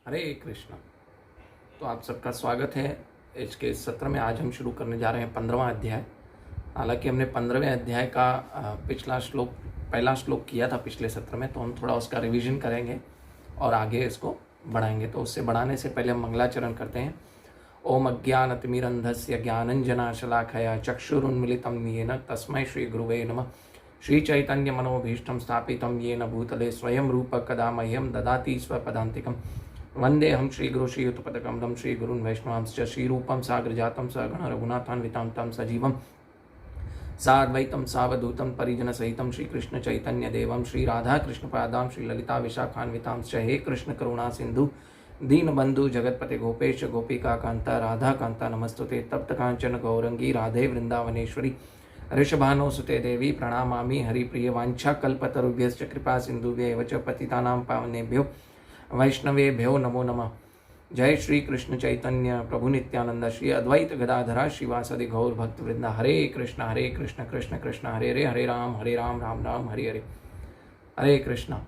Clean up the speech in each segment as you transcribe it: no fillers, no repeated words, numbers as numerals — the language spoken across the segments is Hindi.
हरे कृष्ण। तो आप सबका स्वागत है आज के इस सत्र में। आज हम शुरू करने जा रहे हैं 15वां अध्याय। हालांकि हमने 15वें अध्याय का पहला श्लोक किया था पिछले सत्र में, तो हम थोड़ा उसका रिवीजन करेंगे और आगे इसको बढ़ाएंगे। तो उससे बढ़ाने से पहले हम मंगलाचरण करते हैं। ओम अज्ञानतिमिरन्धस्य ज्ञानञ्जनशलाकया चक्षुरुन्मीलितं येन तस्मै श्रीगुरुवे नमः। श्रीचैतन्यमनोभीष्टं स्थापितं येन भूतले स्वयं रूप कदा मह्यं ददाति स्वपदान्तिकं। वन्देऽहं श्रीगुरु श्रीयुतपदकमलं श्रीगुरून् वैष्णवांश्च श्रीरूपं साग्रजातं सगण रघुनाथान्वितं तं सजीवं साद्वैतं सावधूतं परिजनसहितं श्रीकृष्णचैतन्यदेवं श्रीराधाकृष्णपादां श्रीललिता विशाखान्वितांश्च। हे कृष्ण करुणा सिन्धु दीनबन्धु जगत्पते गोपेश गोपिका कान्ता राधा कान्ता नमस्तुते। तप्त कांचन गौरंगी राधे वृंदावनेश्वरी ऋषभानुसुते देवी प्रणमामि हरिप्रिय। वाञ्छाकल्पतरुभ्यश्च कृपा सिन्धुभ्यैव च पतितानां पावनेभ्यो वैष्णवेभ्यो नमो नमः। जय श्री कृष्ण चैतन्य प्रभु नित्यानंद श्री अद्वैत गदाधरा श्रीवासदि गौर भक्त वृंद। हरे कृष्ण कृष्ण कृष्ण हरे हरे, हरे राम राम राम हरे हरे, हरे कृष्णा।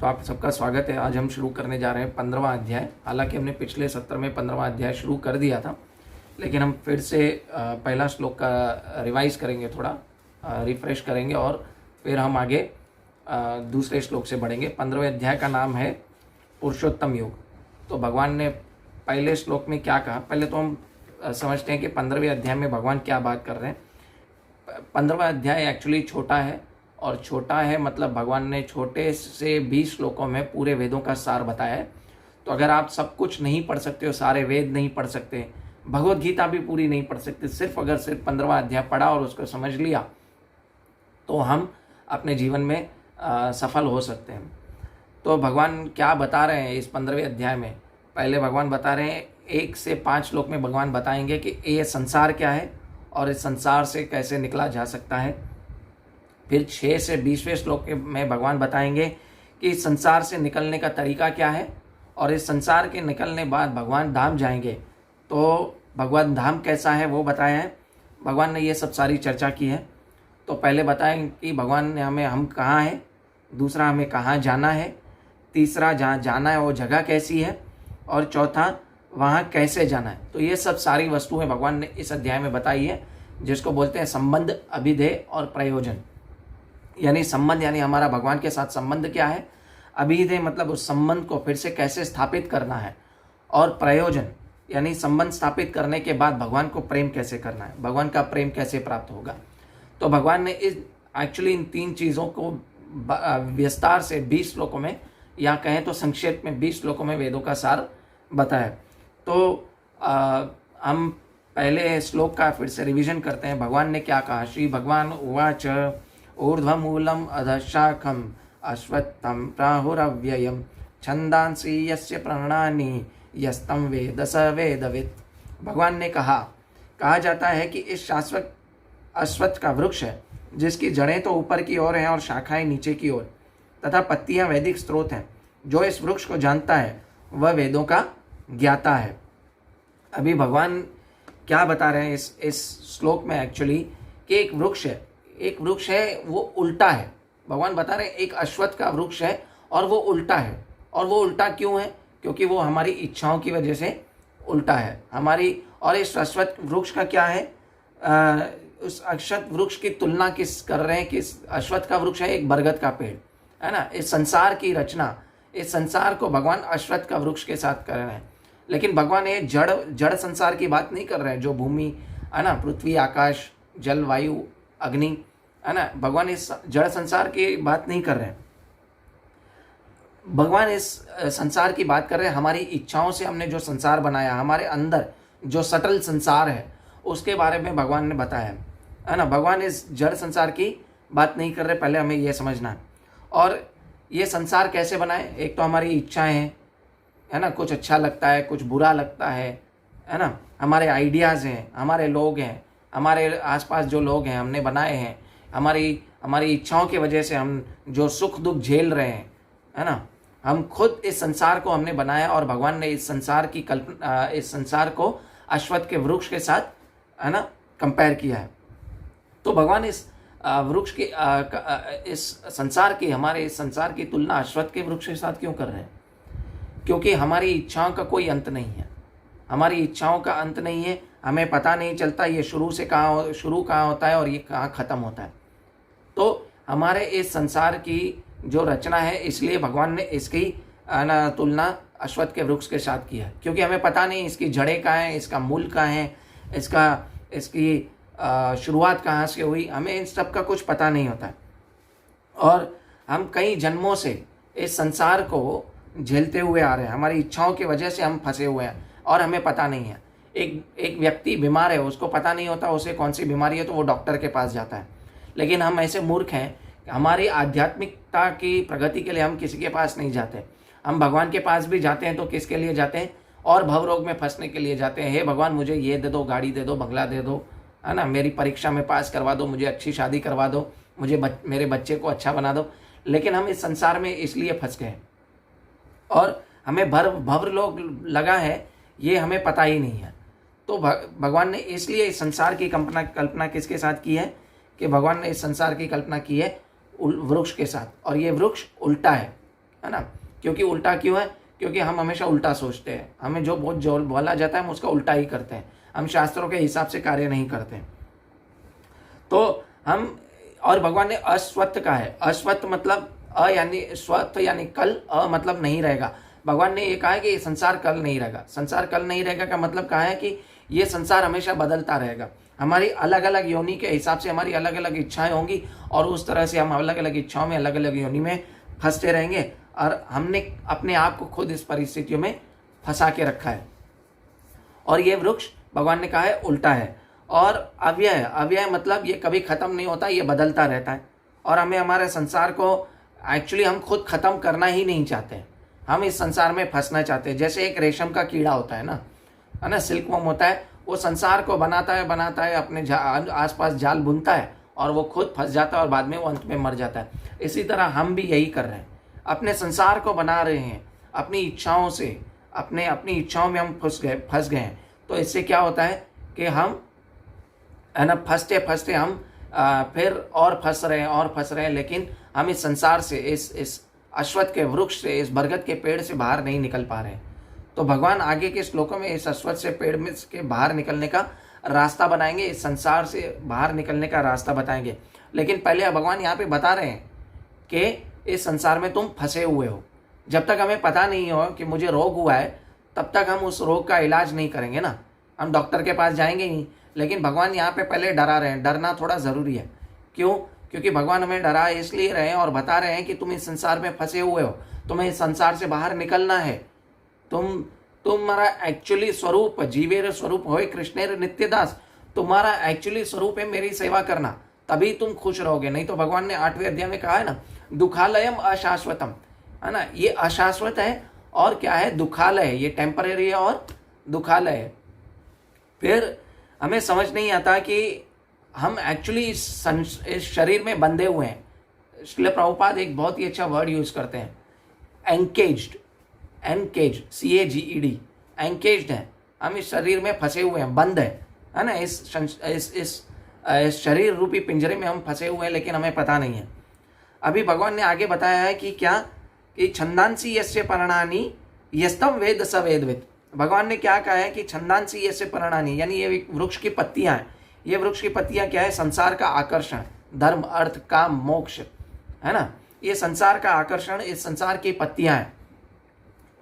तो आप सबका स्वागत है। आज हम शुरू करने जा रहे हैं 15वां अध्याय। हालांकि हमने पिछले सत्र में 15वां अध्याय शुरू कर दिया था, लेकिन हम फिर से पहला श्लोक का रिवाइज करेंगे, थोड़ा रिफ्रेश करेंगे और फिर हम आगे दूसरे श्लोक से बढ़ेंगे। 15वें अध्याय का नाम है पुरुषोत्तम योग। तो भगवान ने पहले श्लोक में क्या कहा, पहले तो हम समझते हैं कि 15वें अध्याय में भगवान क्या बात कर रहे हैं। 15वां अध्याय एक्चुअली छोटा है, और छोटा है मतलब भगवान ने छोटे से 20 श्लोकों में पूरे वेदों का सार बताया है। तो अगर आप सब कुछ नहीं पढ़ सकते हो, सारे वेद नहीं पढ़ सकते, भगवत गीता भी पूरी नहीं पढ़ सकते, सिर्फ 15वां अध्याय पढ़ा और उसको समझ लिया तो हम अपने जीवन में सफल हो सकते हैं। तो भगवान क्या बता रहे हैं इस 15वें अध्याय में। पहले भगवान बता रहे हैं 1 से 5 श्लोक में भगवान बताएंगे कि ये संसार क्या है और इस संसार से कैसे निकला जा सकता है। फिर 6 से 20वें श्लोक में भगवान बताएंगे कि इस संसार से निकलने का तरीका क्या है, और इस संसार के निकलने बाद भगवान धाम जाएंगे तो भगवान धाम कैसा है वो बताया है। भगवान ने ये सब सारी चर्चा की है। तो पहले बताएं कि भगवान ने हम कहाँ हैं, दूसरा हमें कहाँ जाना है, तीसरा जहाँ जाना है वो जगह कैसी है, और चौथा वहाँ कैसे जाना है। तो ये सब सारी वस्तुएं भगवान ने इस अध्याय में बताई है, जिसको बोलते हैं संबंध, अभिधेय और प्रयोजन। यानी संबंध यानी हमारा भगवान के साथ संबंध क्या है, अभिधेय मतलब उस संबंध को फिर से कैसे स्थापित करना है, और प्रयोजन यानी संबंध स्थापित करने के बाद भगवान को प्रेम कैसे करना है, भगवान का प्रेम कैसे प्राप्त होगा। तो भगवान ने एक्चुअली इन 3 चीज़ों को विस्तार से 20 श्लोकों में, या कहें तो संक्षेप में 20 श्लोकों में वेदों का सार बताया। तो हम पहले श्लोक का फिर से रिवीजन करते हैं। भगवान ने क्या कहा। श्री भगवान उवाच ऊर्ध्वमूलम अधशाखम अश्वत्थम प्राहुरव्ययम छंदांसि यस्य प्राणानि यस्तम वेद स वेदवित्। भगवान ने कहा जाता है कि इस शाश्वत अश्वत्थ का वृक्ष है, जिसकी जड़ें तो ऊपर की ओर हैं और शाखाएं नीचे की ओर, तथा पत्तियां वैदिक स्रोत हैं। जो इस वृक्ष को जानता है वह वेदों का ज्ञाता है। अभी भगवान क्या बता रहे हैं इस श्लोक में एक्चुअली, कि एक वृक्ष है वो उल्टा है। भगवान बता रहे हैं एक अश्वत्थ का वृक्ष है और वो उल्टा है। और वो उल्टा क्यों है, क्योंकि वो हमारी इच्छाओं की वजह से उल्टा है हमारी। और इस अश्वत्थ वृक्ष का क्या है, उस अश्वत्थ वृक्ष की तुलना किस कर रहे हैं कि अश्वत्थ का वृक्ष है एक बरगद का पेड़, है ना। इस संसार की रचना, इस संसार को भगवान अश्वत्थ का वृक्ष के साथ कर रहे हैं। लेकिन भगवान ये जड़ संसार की बात नहीं कर रहे हैं, जो भूमि है ना, पृथ्वी आकाश जल वायु अग्नि है ना, भगवान इस जड़ संसार की बात नहीं कर रहे हैं। भगवान इस संसार की बात कर रहे हैं हमारी इच्छाओं से हमने जो संसार बनाया, हमारे अंदर जो सटल संसार है उसके बारे में भगवान ने बताया है ना। भगवान इस जड़ संसार की बात नहीं कर रहे, पहले हमें यह समझना है। और ये संसार कैसे बनाए, एक तो हमारी इच्छाएं हैं, है ना, कुछ अच्छा लगता है कुछ बुरा लगता है ना, हमारे आइडियाज़ हैं, हमारे लोग हैं, हमारे आसपास जो लोग हैं हमने बनाए हैं, हमारी इच्छाओं की वजह से हम जो सुख दुख झेल रहे हैं, है ना, हम खुद इस संसार को हमने बनाया। और भगवान ने इस संसार को अश्वत्थ के वृक्ष के साथ, है ना, कंपेयर किया है। तो भगवान इस वृक्ष की हमारे इस संसार की तुलना अश्वत्थ के वृक्ष के साथ क्यों कर रहे हैं, क्योंकि हमारी इच्छाओं का कोई अंत नहीं है, हमारी इच्छाओं का अंत नहीं है। हमें पता नहीं चलता ये शुरू कहाँ होता है और ये कहाँ ख़त्म होता है। तो हमारे इस संसार की जो रचना है, इसलिए भगवान ने इसकी तुलना अश्वत्थ के वृक्ष के साथ की है, क्योंकि हमें पता नहीं इसकी जड़ें कहाँ हैं, इसका मूल कहाँ है, इसकी शुरुआत कहाँ से हुई, हमें इन सब का कुछ पता नहीं होता है। और हम कई जन्मों से इस संसार को झेलते हुए आ रहे हैं, हमारी इच्छाओं की वजह से हम फंसे हुए हैं और हमें पता नहीं है। एक व्यक्ति बीमार है, उसको पता नहीं होता उसे कौन सी बीमारी है, तो वो डॉक्टर के पास जाता है। लेकिन हम ऐसे मूर्ख हैं, हमारी आध्यात्मिकता की प्रगति के लिए हम किसी के पास नहीं जाते। हम भगवान के पास भी जाते हैं तो किसके लिए जाते हैं? और भवरोग में फंसने के लिए जाते हैं। हे भगवान, मुझे ये दे दो, गाड़ी दे दो, बंगला दे दो, है ना, मेरी परीक्षा में पास करवा दो, मुझे अच्छी शादी करवा दो, मुझे मेरे बच्चे को अच्छा बना दो। लेकिन हम इस संसार में इसलिए फंस गए और हमें भवरोग लगा है, ये हमें पता ही नहीं है। तो भगवान ने इसलिए इस संसार की कल्पना किसके साथ की है? कि भगवान ने इस संसार की कल्पना की है वृक्ष के साथ, और ये वृक्ष उल्टा है ना। क्योंकि उल्टा क्यों है? क्योंकि हम हमेशा उल्टा सोचते हैं, हमें जो बोला जाता है हम उसका उल्टा ही करते हैं, हम शास्त्रों के हिसाब से कार्य नहीं करते। तो हम, और भगवान ने अश्वत्थ का है, अश्वत्थ मतलब यानी स्वत्थ यानी कल, मतलब नहीं रहेगा। भगवान ने ये कहा है कि ये संसार कल नहीं रहेगा। संसार कल नहीं रहेगा का मतलब कहा है कि ये संसार हमेशा बदलता रहेगा। हमारी अलग अलग योनि के हिसाब से हमारी अलग अलग इच्छाएं होंगी और उस तरह से हम अलग अलग इच्छाओं में अलग अलग योनि में फंसते रहेंगे, और हमने अपने आप को खुद इस परिस्थितियों में फंसा के रखा है। और ये वृक्ष भगवान ने कहा है उल्टा है। और अव्यय मतलब ये कभी खत्म नहीं होता, ये बदलता रहता है। और हमें हमारे संसार को एक्चुअली हम खुद खत्म करना ही नहीं चाहते, हम इस संसार में फंसना चाहते हैं। जैसे एक रेशम का कीड़ा होता है ना, सिल्कवर्म होता है, वो संसार को बनाता है, अपने आसपास जाल बुनता है और वो खुद फंस जाता है और बाद में वो अंत में मर जाता है। इसी तरह हम भी यही कर रहे हैं, अपने संसार को बना रहे हैं अपनी इच्छाओं से, अपनी इच्छाओं में हम फंस गए हैं। तो इससे क्या होता है कि हम फंसते हम फिर और फंस रहे हैं, लेकिन हम इस संसार से, इस अश्वत्थ के वृक्ष से, इस बरगद के पेड़ से बाहर नहीं निकल पा रहे हैं। तो भगवान आगे के श्लोकों में इस अश्वत्थ से पेड़ में के बाहर निकलने का रास्ता बनाएंगे, इस संसार से बाहर निकलने का रास्ता बताएंगे। लेकिन पहले भगवान यहाँ पे बता रहे हैं कि इस संसार में तुम फंसे हुए हो। जब तक हमें पता नहीं हो कि मुझे रोग हुआ है, तब तक हम उस रोग का इलाज नहीं करेंगे ना, हम डॉक्टर के पास जाएंगे ही। लेकिन भगवान यहाँ पे पहले डरा रहे हैं। डरना थोड़ा ज़रूरी है। क्यों? क्योंकि भगवान हमें डरा इसलिए रहे हैं और बता रहे हैं कि तुम इस संसार में फंसे हुए हो, तुम्हें इस संसार से बाहर निकलना है। तुम्हारा एक्चुअली स्वरूप जीवेर स्वरूप होए कृष्णेर नित्यदास, तुम्हारा एक्चुअली स्वरूप है मेरी सेवा करना, तभी तुम खुश रहोगे। नहीं तो भगवान ने 8वें अध्याय में कहा है ना, दुखालयम अशाश्वतम, है ना, ये अशाश्वत है और क्या है, दुखालय है, ये टेम्परेरी है और दुखालय है। फिर हमें समझ नहीं आता कि हम एक्चुअली इस शरीर में बंधे हुए हैं। श्रील प्रभुपाद एक बहुत ही अच्छा वर्ड यूज करते हैं, एंकेज्ड, CAGED, एंकेज्ड है। हम इस शरीर में फंसे हुए हैं, बंद है ना, इस शरीर रूपी पिंजरे में हम फंसे हुए हैं, लेकिन हमें पता नहीं है। अभी भगवान ने आगे बताया है कि क्या, कि छंदांसी यस्य पर्णानि यस्तम वेद स वेदवित्। भगवान ने क्या कहा है कि छंदांसी यस्य पर्णानि, यानी ये वृक्ष की पत्तियां हैं। ये वृक्ष की पत्तियां क्या है? संसार का आकर्षण, धर्म, अर्थ, काम, मोक्ष, है ना, ये संसार का आकर्षण, इस संसार की पत्तियां हैं।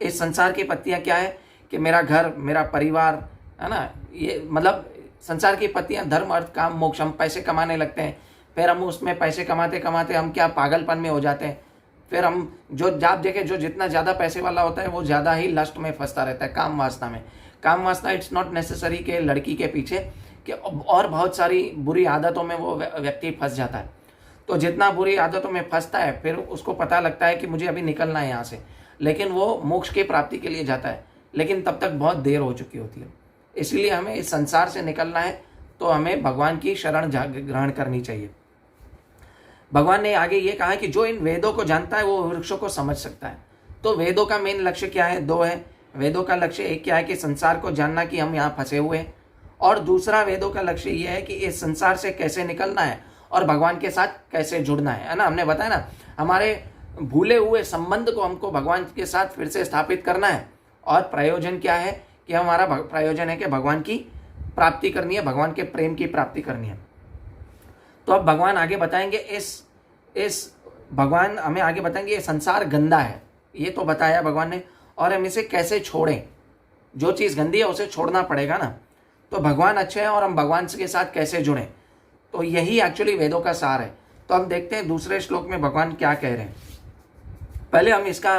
इस संसार की पत्तियां क्या है कि मेरा घर, मेरा परिवार, है ना, ये मतलब संसार की पत्तियां, धर्म, अर्थ, काम, मोक्ष। हम पैसे कमाने लगते हैं, फिर हम उसमें पैसे कमाते कमाते हम क्या पागलपन में हो जाते हैं। फिर हम जो आप देखें, जो जितना ज़्यादा पैसे वाला होता है वो ज़्यादा ही लस्ट में फंसता रहता है, काम वासना में। काम वासना इट्स नॉट नेसेसरी के लड़की के पीछे, कि और बहुत सारी बुरी आदतों में वो व्यक्ति फंस जाता है। तो जितना बुरी आदतों में फंसता है, फिर उसको पता लगता है कि मुझे अभी निकलना है यहाँ से, लेकिन वो मोक्ष की प्राप्ति के लिए जाता है, लेकिन तब तक बहुत देर हो चुकी होती है। इसलिए हमें इस संसार से निकलना है तो हमें भगवान की शरण ग्रहण करनी चाहिए। भगवान ने आगे ये कहा कि जो इन वेदों को जानता है वो वृक्षों को समझ सकता है। तो वेदों का मेन लक्ष्य क्या है? 2 है। वेदों का लक्ष्य एक क्या है कि संसार को जानना कि हम यहाँ फंसे हुए हैं, और दूसरा वेदों का लक्ष्य ये है कि इस संसार से कैसे निकलना है और भगवान के साथ कैसे जुड़ना है ना। हमने बताया ना, हमारे भूले हुए संबंध को हमको भगवान के साथ फिर से स्थापित करना है। और प्रयोजन क्या है कि हमारा प्रयोजन है कि भगवान की प्राप्ति करनी है, भगवान के प्रेम की प्राप्ति करनी है। तो अब भगवान आगे बताएंगे इस भगवान हमें आगे बताएंगे ये संसार गंदा है, ये तो बताया भगवान ने, और हम इसे कैसे छोड़ें। जो चीज़ गंदी है उसे छोड़ना पड़ेगा ना। तो भगवान अच्छे हैं और हम भगवान के साथ कैसे जुड़ें, तो यही एक्चुअली वेदों का सार है। तो हम देखते हैं दूसरे श्लोक में भगवान क्या कह रहे हैं। पहले हम इसका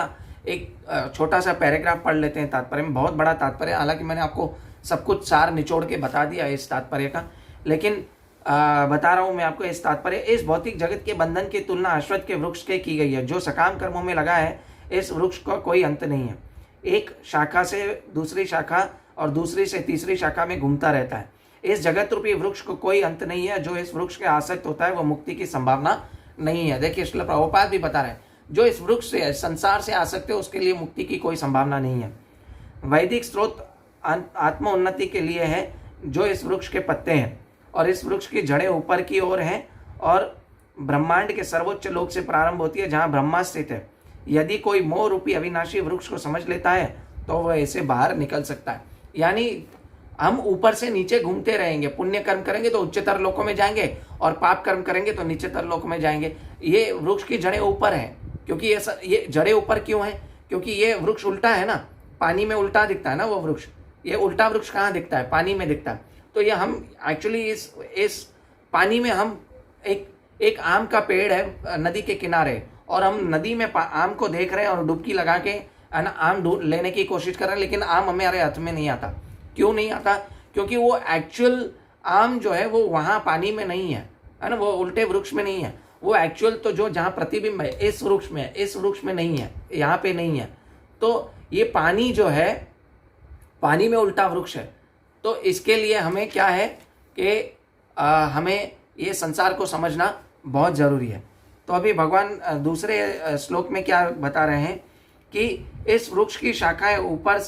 एक छोटा सा पैराग्राफ पढ़ लेते हैं तात्पर्य में। बहुत बड़ा तात्पर्य, हालांकि मैंने आपको सब कुछ सार निचोड़ के बता दिया इस तात्पर्य का, लेकिन बता रहा हूँ मैं आपको इस तात्पर्य। इस भौतिक जगत के बंधन की तुलना अश्वत्थ के वृक्ष के की गई है, जो सकाम कर्मों में लगा है। इस वृक्ष का कोई अंत नहीं है, एक शाखा से दूसरी शाखा और दूसरी से तीसरी शाखा में घूमता रहता है। इस जगत रूपी वृक्ष को कोई अंत नहीं है। जो इस वृक्ष के आसक्त होता है वो मुक्ति की संभावना नहीं है। देखिए श्रील प्रभुपाद भी बता रहे हैं, जो इस वृक्ष से संसार से आसक्त है उसके लिए मुक्ति की कोई संभावना नहीं है। वैदिक स्रोत आत्म उन्नति के लिए है, जो इस वृक्ष के पत्ते हैं, और इस वृक्ष की जड़ें ऊपर की ओर हैं और ब्रह्मांड के सर्वोच्च लोक से प्रारंभ होती है जहाँ ब्रह्मा स्थित है। यदि कोई मोह रूपी अविनाशी वृक्ष को समझ लेता है तो वह इसे बाहर निकल सकता है। यानी हम ऊपर से नीचे घूमते रहेंगे, पुण्य कर्म करेंगे तो उच्चतर लोकों में जाएंगे और पाप कर्म करेंगे तो नीचेतर लोक में जाएंगे। ये वृक्ष की जड़ें ऊपर हैं, क्योंकि ये जड़ें ऊपर क्यों हैं? क्योंकि ये वृक्ष उल्टा है ना, पानी में उल्टा दिखता है ना वो वृक्ष। ये उल्टा वृक्ष कहाँ दिखता है? पानी में दिखता है। तो ये हम एक्चुअली इस पानी में हम एक आम का पेड़ है नदी के किनारे, और हम नदी में आम को देख रहे हैं और डुबकी लगा के आम लेने की कोशिश कर रहे हैं, लेकिन आम हमारे हाथ में नहीं आता। क्यों नहीं आता? क्योंकि वो एक्चुअल आम जो है वो वहाँ पानी में नहीं है ना, वो उल्टे वृक्ष में नहीं है। वो एक्चुअल तो जो जहाँ प्रतिबिंब है इस वृक्ष में, इस वृक्ष में नहीं है, यहाँ पे नहीं है। तो ये पानी जो है, पानी में उल्टा वृक्ष है। तो इसके लिए हमें क्या है कि हमें ये संसार को समझना बहुत ज़रूरी है। तो अभी भगवान दूसरे श्लोक में क्या बता रहे हैं कि इस वृक्ष की शाखाएं ऊपर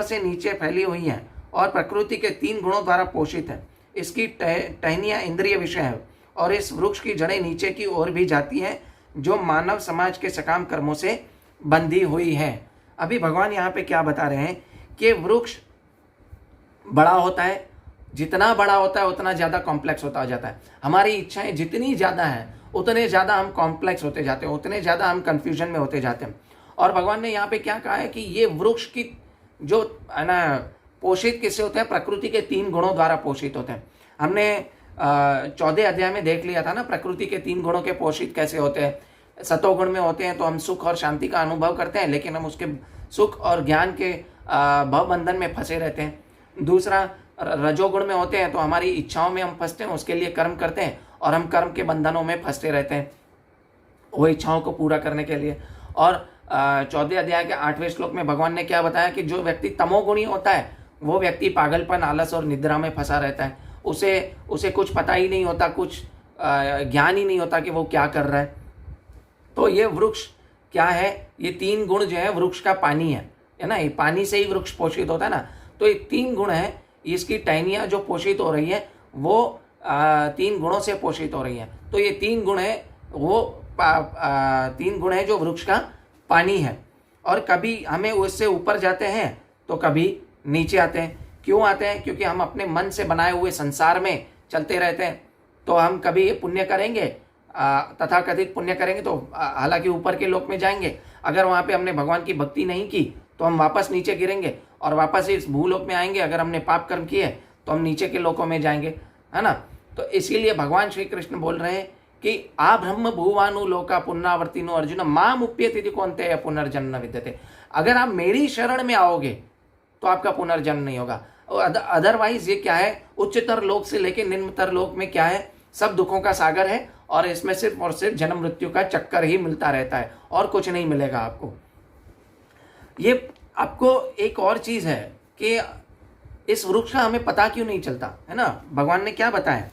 से नीचे फैली हुई हैं और प्रकृति के 3 गुणों द्वारा पोषित है। इसकी टहनियाँ इंद्रिय विषय है और इस वृक्ष की जड़ें नीचे की ओर भी जाती हैं, जो मानव समाज के सकाम कर्मों से बंधी हुई हैं। अभी भगवान यहाँ पे क्या बता रहे हैं कि वृक्ष बड़ा होता है, जितना बड़ा होता है उतना ज़्यादा कॉम्प्लेक्स होता जाता है। हमारी इच्छाएं जितनी ज़्यादा हैं उतने ज़्यादा हम कॉम्प्लेक्स होते जाते हैं, उतने ज़्यादा हम कन्फ्यूजन में होते जाते हैं। और भगवान ने यहाँ पे क्या कहा है कि ये वृक्ष की जो है ना पोषित किससे होते हैं? प्रकृति के 3 गुणों द्वारा पोषित होते हैं। हमने 14 अध्याय में देख लिया था ना, प्रकृति के 3 गुणों के पोषित कैसे होते हैं। सतोगुण में होते हैं तो हम सुख और शांति का अनुभव करते हैं, लेकिन हम उसके सुख और ज्ञान के भवबंधन में फंसे रहते हैं। दूसरा, रजोगुण में होते हैं तो हमारी इच्छाओं में हम फंसते हैं, उसके लिए कर्म करते हैं और हम कर्म के बंधनों में फंसते रहते हैं वो इच्छाओं को पूरा करने के लिए। और 14 अध्याय के 8वें श्लोक में भगवान ने क्या बताया कि जो व्यक्ति तमोगुणी होता है वो व्यक्ति पागलपन, आलस और निद्रा में फंसा रहता है। उसे कुछ पता ही नहीं होता, कुछ ज्ञान ही नहीं होता कि वो क्या कर रहा है। तो ये वृक्ष क्या है? ये 3 गुण जो है वृक्ष का पानी है ना, ये पानी से ही वृक्ष पोषित होता है ना। तो ये 3 गुण है, इसकी टहनियाँ जो पोषित हो रही है वो 3 गुणों से पोषित हो रही है। तो ये 3 गुण है, वो 3 गुण है जो वृक्ष का पानी है। और कभी हमें उससे ऊपर जाते हैं तो कभी नीचे आते हैं। क्यों आते हैं? क्योंकि हम अपने मन से बनाए हुए संसार में चलते रहते हैं। तो हम कभी पुण्य करेंगे, तथाकथित पुण्य करेंगे तो हालांकि ऊपर के लोक में जाएंगे। अगर वहाँ पे हमने भगवान की भक्ति नहीं की तो हम वापस नीचे गिरेंगे और वापस इस भूलोक में आएंगे। अगर हमने पाप कर्म किए तो हम नीचे के लोकों में जाएंगे, है ना। तो इसीलिए भगवान श्री कृष्ण बोल रहे हैं कि आ ब्रह्म भुवानु लोका पुनरावर्तिनो अर्जुन माम उप्यति कौन्तेय पुनर्जन्म विद्यते। अगर आप मेरी शरण में आओगे तो आपका पुनर्जन्म नहीं होगा। अदरवाइज ये क्या है? उच्चतर लोक से लेके निम्नतर लोक में क्या है? सब दुखों का सागर है और इसमें सिर्फ और सिर्फ जन्म मृत्यु का चक्कर ही मिलता रहता है और कुछ नहीं मिलेगा आपको। ये आपको एक और चीज है कि इस वृक्ष का हमें पता क्यों नहीं चलता, है ना। भगवान ने क्या बताया?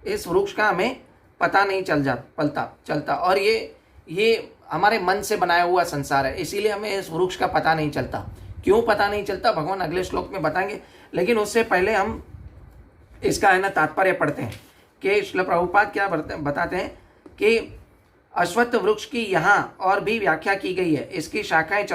इस वृक्ष का हमें पता नहीं चलता और ये हमारे मन से बनाया हुआ संसार है, इसीलिए हमें इस वृक्ष का पता नहीं चलता। क्यों पता नहीं चलता भगवान अगले श्लोक में बताएंगे, लेकिन उससे पहले हम इसका है ना तात्पर्य पढ़ते हैं कि श्रील प्रभुपाद क्या बताते हैं कि अश्वत्थ वृक्ष की यहाँ और भी व्याख्या की गई है। इसकी शाखाएं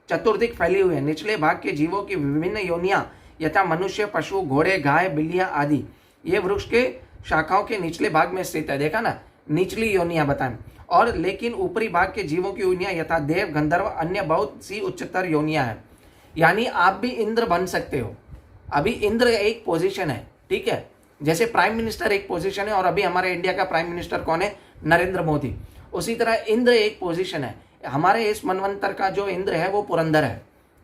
चतुर्दिक फैली हुई है। निचले भाग के जीवों की विभिन्न योनियां यथा मनुष्य, पशु, घोड़े, गाय, बिल्लियां आदि ये वृक्ष के शाखाओं के निचले भाग में स्थित है। देखा ना, निचली योनियां बताएं। और लेकिन ऊपरी भाग के जीवों की योनियां यथा देव, गंधर्व, अन्य बहुत सी उच्चतर योनियां हैं। यानी आप भी इंद्र बन सकते हो। अभी इंद्र एक पोजीशन है, ठीक है, जैसे प्राइम मिनिस्टर एक पोजीशन है और अभी हमारे इंडिया का प्राइम मिनिस्टर कौन है? नरेंद्र मोदी। उसी तरह इंद्र एक पोजीशन है। हमारे इस मनवंतर का जो इंद्र है वो पुरंदर है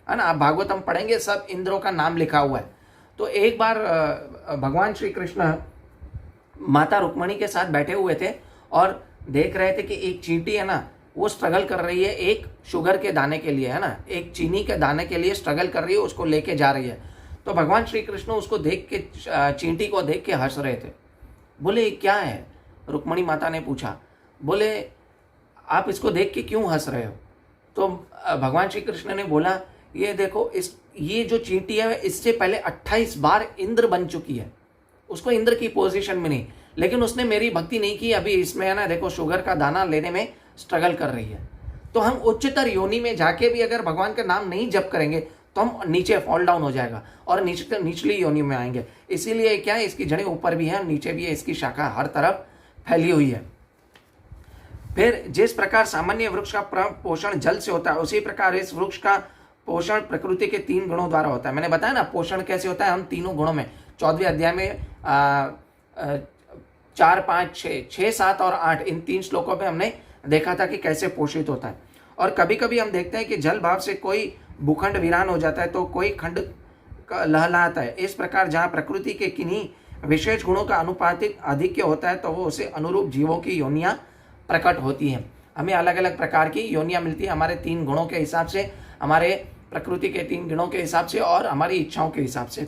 ना। आप भागवतम पढ़ेंगे, सब इंद्रों का नाम लिखा हुआ है। तो एक बार भगवान श्री कृष्ण माता रुक्मणी के साथ बैठे हुए थे और देख रहे थे कि एक चींटी है ना, वो स्ट्रगल कर रही है एक शुगर के दाने के लिए, है ना, एक चीनी के दाने के लिए स्ट्रगल कर रही है, उसको लेके जा रही है। तो भगवान श्री कृष्ण उसको देख के, चींटी को देख के हंस रहे थे। बोले क्या है? रुक्मणी माता ने पूछा। बोले आप इसको देख के क्यों हंस रहे हो? तो भगवान श्री कृष्ण ने बोला ये देखो, ये जो चींटी है इससे पहले 28 बार इंद्र बन चुकी है। उसको इंद्र की पोजीशन में नहीं, लेकिन उसने मेरी भक्ति नहीं की। अभी इसमें है ना, देखो शुगर का दाना लेने में स्ट्रगल कर रही है। तो हम उच्चतर योनि में जाके भी अगर भगवान का नाम नहीं जप करेंगे तो हम नीचे फॉल डाउन हो जाएगा और निचली योनि में आएंगे। इसीलिए क्या है, इसकी जड़ें ऊपर भी है, नीचे भी है, इसकी शाखा हर तरफ फैली हुई है। फिर जिस प्रकार सामान्य वृक्ष का पोषण जल से होता है, उसी प्रकार इस वृक्ष का पोषण प्रकृति के 3 गुणों द्वारा होता है। मैंने बताया ना पोषण कैसे होता है, हम तीनों गुणों में 14वें अध्याय में 4, 5, 6, 7 और 8 इन 3 श्लोकों में हमने देखा था कि कैसे पोषित होता है। और कभी कभी हम देखते हैं कि जल भाव से कोई भूखंड वीरान हो जाता है तो कोई खंड लहलाता है। इस प्रकार जहाँ प्रकृति के किन्हीं विशेष गुणों का अनुपातिक आधिक्य होता है तो वो उसे अनुरूप जीवों की योनियां प्रकट होती हैं। हमें अलग अलग प्रकार की योनियां मिलती है हमारे 3 गुणों के हिसाब से, हमारे प्रकृति के 3 गुणों के हिसाब से और हमारी इच्छाओं के हिसाब से।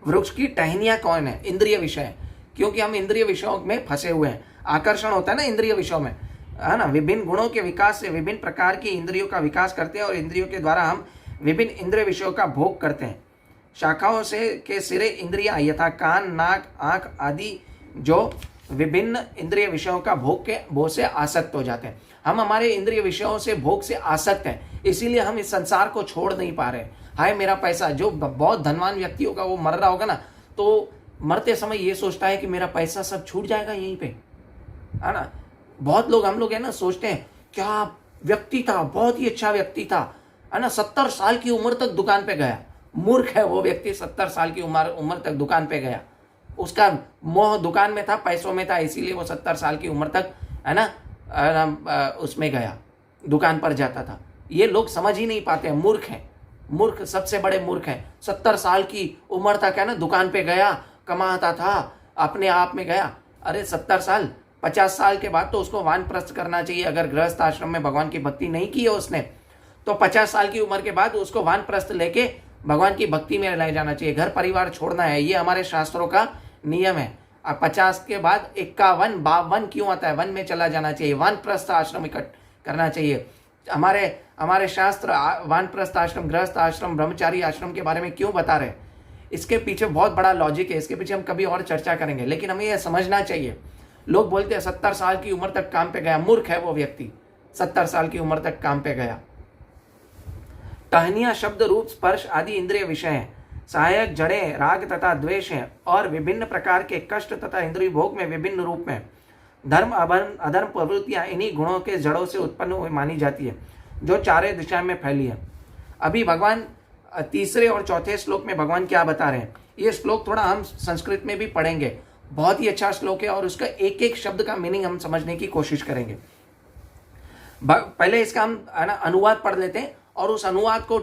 वृक्ष की टहनियां कौन है? इंद्रिय विषय, क्योंकि हम इंद्रिय विषयों में फंसे हुए हैं। आकर्षण होता है ना इंद्रिय विषयों में, है ना। विभिन्न गुणों के विकास से विभिन्न प्रकार की इंद्रियों का विकास करते हैं और इंद्रियों के द्वारा हम विभिन्न इंद्रिय विषयों का भोग करते हैं। शाखाओं से के सिरे इंद्रियां यथा कान, नाक, आंख आदि जो विभिन्न इंद्रिय विषयों का भोग से आसक्त हो जाते हैं। हम हमारे इंद्रिय विषयों से भोग से आसक्त हैं, इसीलिए हम इस संसार को छोड़ नहीं पा रहे। हाय मेरा पैसा, जो बहुत धनवान व्यक्ति होगा वो मर रहा होगा ना, तो मरते समय ये सोचता है कि मेरा पैसा सब छूट जाएगा यहीं पे, है ना। बहुत लोग, हम लोग है ना, सोचते हैं क्या व्यक्ति था, बहुत ही अच्छा व्यक्ति था, है ना, 70 साल की उम्र तक दुकान पे गया। मूर्ख है वो व्यक्ति, 70 साल की उम्र तक दुकान पे गया। उसका मोह दुकान में था, पैसों में था, इसीलिए वो 70 साल की उम्र तक, है ना, उसमें गया, दुकान पर जाता था। ये लोग समझ ही नहीं पाते हैं, मूर्ख हैं। मूर्ख सबसे बड़े मूर्ख हैं। 70 साल की उम्र तक, है ना, दुकान पे गया, कमाता था, अपने आप में गया। अरे 70 साल, 50 साल के बाद तो उसको वानप्रस्थ करना चाहिए। अगर गृहस्थ आश्रम में भगवान की भक्ति नहीं की है उसने, तो 50 साल की उम्र के बाद उसको वानप्रस्थ लेके भगवान की भक्ति में ले जाना चाहिए। घर परिवार छोड़ना है, ये हमारे शास्त्रों का नियम है। अब 50 के बाद 51, 52 क्यों आता है? वन में चला जाना चाहिए, वानप्रस्थ आश्रम करना चाहिए। हमारे शास्त्र वानप्रस्थ आश्रम, गृहस्थ आश्रम, ब्रह्मचारी आश्रम के बारे में क्यों बता रहे हैं? इसके पीछे बहुत बड़ा लॉजिक है, इसके पीछे हम कभी और चर्चा करेंगे। लेकिन हमें यह समझना चाहिए, लोग बोलते हैं 70 साल की उम्र तक काम पे गया, मूर्ख है वो व्यक्ति, 70 साल की उम्र तक काम पे गया। टहनियां शब्द, रूप, स्पर्श आदि इंद्रिय विषय हैं। सहायक जड़ें राग तथा द्वेष हैं और विभिन्न प्रकार के कष्ट तथा इंद्रिय भोग में विभिन्न रूप में। धर्म अधर्म प्रवृत्तियां इन्हीं गुणों के जड़ों से उत्पन्न हुई मानी जाती है, जो चारों दिशा में फैली है। अभी भगवान तीसरे और चौथे श्लोक में भगवान क्या बता रहे हैं, ये श्लोक थोड़ा हम संस्कृत में भी पढ़ेंगे। बहुत ही अच्छा श्लोक है और उसका एक एक शब्द का मीनिंग हम समझने की कोशिश करेंगे। पहले इसका हम अनुवाद पढ़ लेते हैं और उस अनुवाद को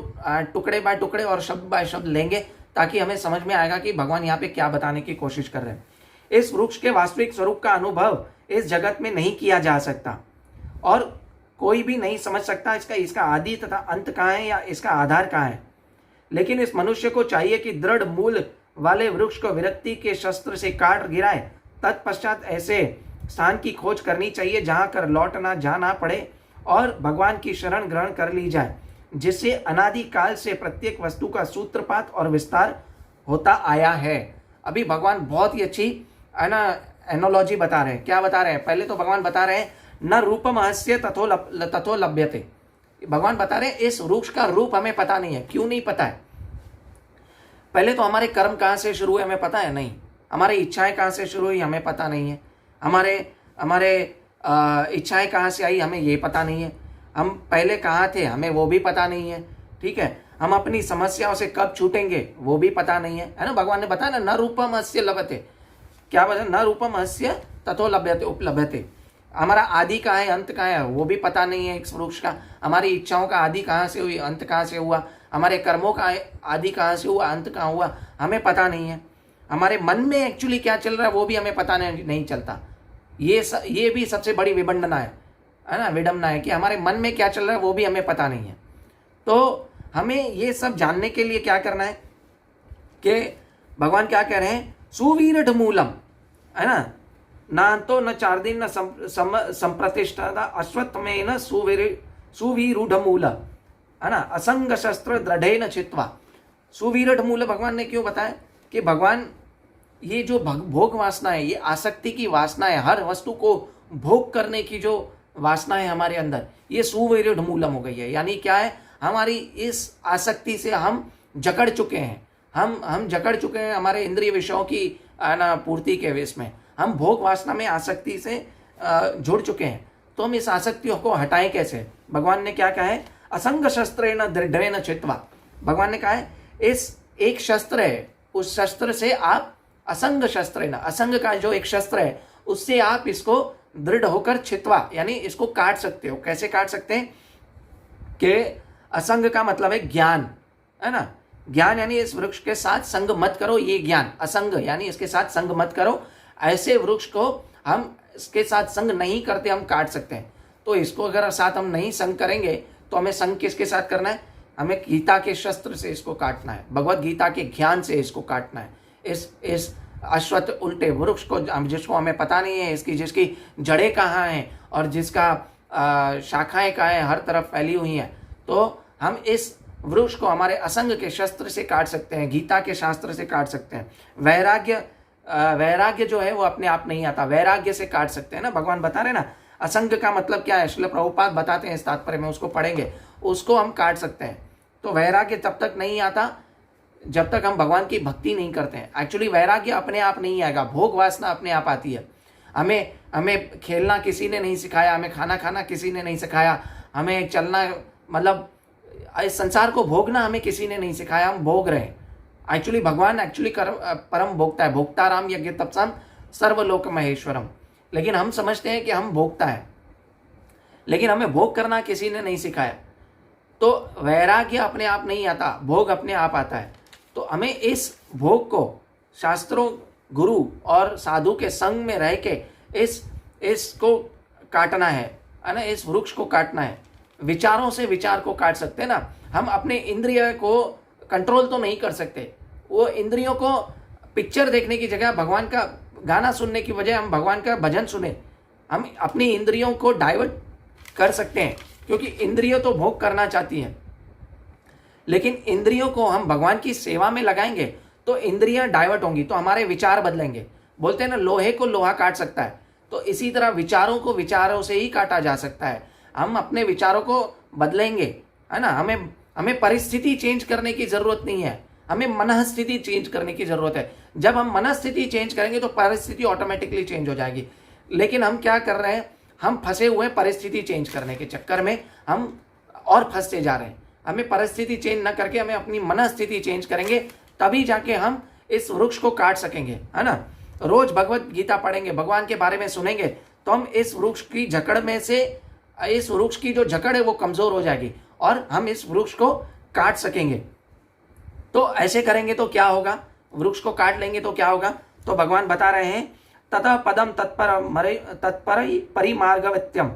टुकड़े बाय टुकड़े और शब्द बाय शब्द लेंगे, ताकि हमें समझ में आएगा कि भगवान यहाँ पे क्या बताने की कोशिश कर रहे हैं। इस वृक्ष के वास्तविक स्वरूप का अनुभव इस जगत में नहीं किया जा सकता और कोई भी नहीं समझ सकता इसका आदि तथा अंत कहाँ है या इसका आधार कहाँ है। लेकिन इस मनुष्य को चाहिए कि दृढ़ मूल वाले वृक्ष को विरक्ति के शस्त्र से काट गिराए। तत्पश्चात ऐसे स्थान की खोज करनी चाहिए जहां कर लौटना जाना पड़े और भगवान की शरण ग्रहण कर ली जाए, जिससे अनादि काल से प्रत्येक वस्तु का सूत्रपात और विस्तार होता आया है। अभी भगवान बहुत ही अच्छी, है ना, एनोलॉजी बता रहे हैं। क्या बता रहे हैं? पहले तो भगवान बता रहे हैं न रूपम हस्य तथो लभ्यते। भगवान बता रहे हैं इस वृक्ष का रूप हमें पता नहीं है। क्यों नहीं पता है? पहले तो हमारे कर्म कहाँ से शुरू हुए हमें पता है नहीं, हमारी इच्छाएं कहाँ से शुरू हुई हमें पता नहीं है, हमारे इच्छाएं कहाँ से आई हमें ये पता नहीं है, हम पहले कहाँ थे हमें वो भी पता नहीं है, ठीक है। हम अपनी समस्याओं से कब छूटेंगे वो भी पता नहीं है ना। भगवान ने बताया ना, न रूपम हस्य लभते, क्या बता, न रूपम हस्य तथो लभ्यते उपलभ्यते। हमारा आदि कहाँ है अंत कहाँ है वो भी पता नहीं है इस वृक्ष का। हमारी इच्छाओं का आदि कहाँ से हुई अंत कहाँ से हुआ, हमारे कर्मों का आदि कहाँ से हुआ अंत कहाँ हुआ हमें पता नहीं है। हमारे मन में एक्चुअली क्या चल रहा है वो भी हमें पता नहीं चलता। ये भी सबसे बड़ी विडंबना है ना, विडंबना है कि हमारे मन में क्या चल रहा है वो भी हमें पता नहीं है। तो हमें ये सब जानने के लिए क्या करना है कि भगवान क्या कह रहे हैं, सुवीर मूलम, है ना तो न 4 दिन न संप्रतिष्ठा अश्वत्थमेन न सुवीरूढ़ मूल, है ना, असंग शस्त्र दृढ़ेन चित्वा। सुवीरूढ़ मूल भगवान ने क्यों बताया कि भगवान ये जो भोग वासना है, ये आसक्ति की वासना है, हर वस्तु को भोग करने की जो वासना है हमारे अंदर, ये सुवीरूढ़ मूलम हो गई है। यानी क्या है, हमारी इस आसक्ति से हम जकड़ चुके हैं, हम जकड़ चुके हैं हमारे इंद्रिय विषयों की ना पूर्ति के वेश में। हम भोग वासना में आसक्ति से जुड़ चुके हैं। तो हम इस आसक्तियों को हटाएं कैसे? भगवान ने क्या कहा है, असंग शस्त्रेण दृढ़ेन चित्वा। भगवान ने कहा है इस एक शस्त्र है, उस शस्त्र से आप असंग शस्त्रेण, असंग का जो एक शस्त्र है उससे आप इसको दृढ़ होकर छित्वा, यानी इसको काट सकते हो। कैसे काट सकते हैं कि असंग का मतलब है ज्ञान, है ना। ज्ञान यानी इस वृक्ष के साथ संग मत करो, ये ज्ञान। असंग यानी इसके साथ संग मत करो, ऐसे वृक्ष को हम इसके साथ संग नहीं करते हम काट सकते हैं। तो इसको अगर साथ हम नहीं संग करेंगे तो हमें संग किसके साथ करना है? हमें गीता के शस्त्र से इसको काटना है, भगवत गीता के ज्ञान से इसको काटना है। इस अश्वत्थ उल्टे वृक्ष को जिसको हमें पता नहीं है, जिसकी जड़ें कहाँ हैं और जिसका शाखाएं कहाँ हैं, हर तरफ फैली हुई हैं, तो हम इस वृक्ष को हमारे असंग के शस्त्र से काट सकते हैं, गीता के शास्त्र से काट सकते हैं। वैराग्य जो है वो अपने आप नहीं आता, वैराग्य से काट सकते हैं ना। भगवान बता रहे ना, असंग का मतलब क्या है, श्रील प्रभुपाद बताते हैं इस तात्पर्य में, उसको पढ़ेंगे, उसको हम काट सकते हैं। तो वैराग्य तब तक नहीं आता जब तक हम भगवान की भक्ति नहीं करते हैं। एक्चुअली वैराग्य अपने आप नहीं आएगा, भोग वासना अपने आप आती है। हमें खेलना किसी ने नहीं सिखाया, हमें खाना खाना किसी ने नहीं सिखाया, हमें चलना मतलब इस संसार को भोगना हमें किसी ने नहीं सिखाया, हम भोग रहे हैं। एक्चुअली भगवान परम भोक्ता है, भोक्ता राम यज्ञ तपसम सर्वलोक महेश्वरम। लेकिन हम समझते हैं कि हम भोक्ता है, लेकिन हमें भोग करना किसी ने नहीं सिखाया। तो वैराग्य अपने आप नहीं आता, भोग अपने आप आता है। तो हमें इस भोग को शास्त्रों, गुरु और साधु के संग में रह के इसको काटना है ना, इस वृक्ष को काटना है। विचारों से विचार को काट सकते हैं ना। हम अपने इंद्रिय को कंट्रोल तो नहीं कर सकते, वो इंद्रियों को पिक्चर देखने की जगह, भगवान का गाना सुनने की बजाय हम भगवान का भजन सुने, हम अपनी इंद्रियों को डाइवर्ट कर सकते हैं। क्योंकि इंद्रियों तो भोग करना चाहती हैं, लेकिन इंद्रियों को हम भगवान की सेवा में लगाएंगे तो इंद्रियां डाइवर्ट होंगी, तो हमारे विचार बदलेंगे। बोलते हैं ना, लोहे को लोहा काट सकता है, तो इसी तरह विचारों को विचारों से ही काटा जा सकता है। हम अपने विचारों को बदलेंगे, है ना। हमें परिस्थिति चेंज करने की जरूरत नहीं है, हमें मनःस्थिति चेंज करने की जरूरत है। जब हम मनःस्थिति चेंज करेंगे तो परिस्थिति ऑटोमेटिकली चेंज हो जाएगी। लेकिन हम क्या कर रहे हैं, हम फंसे हुए परिस्थिति चेंज करने के चक्कर में हम और फंसते जा रहे हैं। हमें परिस्थिति चेंज न करके हमें अपनी मनःस्थिति चेंज करेंगे, तभी जाके हम इस वृक्ष को काट सकेंगे, है ना। रोज भगवत गीता पढ़ेंगे, भगवान के बारे में सुनेंगे, तो हम इस वृक्ष की जकड़ में से, इस वृक्ष की जो जकड़ है वो कमजोर हो जाएगी और हम इस वृक्ष को काट सकेंगे। तो ऐसे करेंगे तो क्या होगा, वृक्ष को काट लेंगे तो क्या होगा? तो भगवान बता रहे हैं, ततः पदम तत्पर परिमार्गवत्यम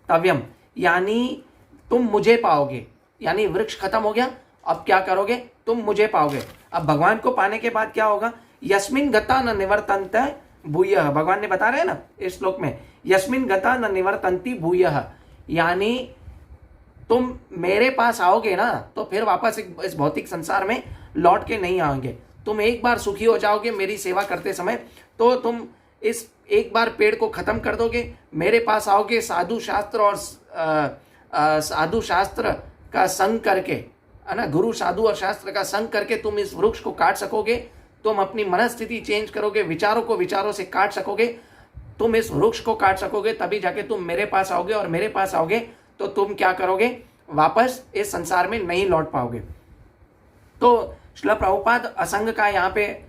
तव्यम, यानी तुम मुझे पाओगे। यानी वृक्ष खत्म हो गया, अब क्या करोगे, तुम मुझे पाओगे। अब भगवान को पाने के बाद क्या होगा, यस्मिन गता न निवर्तन्त भूयः। भगवान ने बता रहे हैं ना इस श्लोक में, यस्मिन गता न निवर्तन्ति भूयः, यानी तुम मेरे पास आओगे ना तो फिर वापस इस भौतिक संसार में लौट के नहीं आओगे। तुम एक बार सुखी हो जाओगे मेरी सेवा करते समय, तो तुम इस एक बार पेड़ को खत्म कर दोगे, मेरे पास आओगे साधु शास्त्र और साधु शास्त्र का संग करके, है ना, गुरु साधु और शास्त्र का संग करके तुम इस वृक्ष को काट सकोगे, तुम अपनी मनस्थिति चेंज करोगे, विचारों को विचारों से काट सकोगे, तुम इस वृक्ष को काट सकोगे, तभी जाके तुम मेरे पास आओगे, और मेरे पास आओगे तो तुम क्या करोगे, वापस इस संसार में नहीं लौट पाओगे। तो श्रील प्रभुपाद असंग का यहाँ पे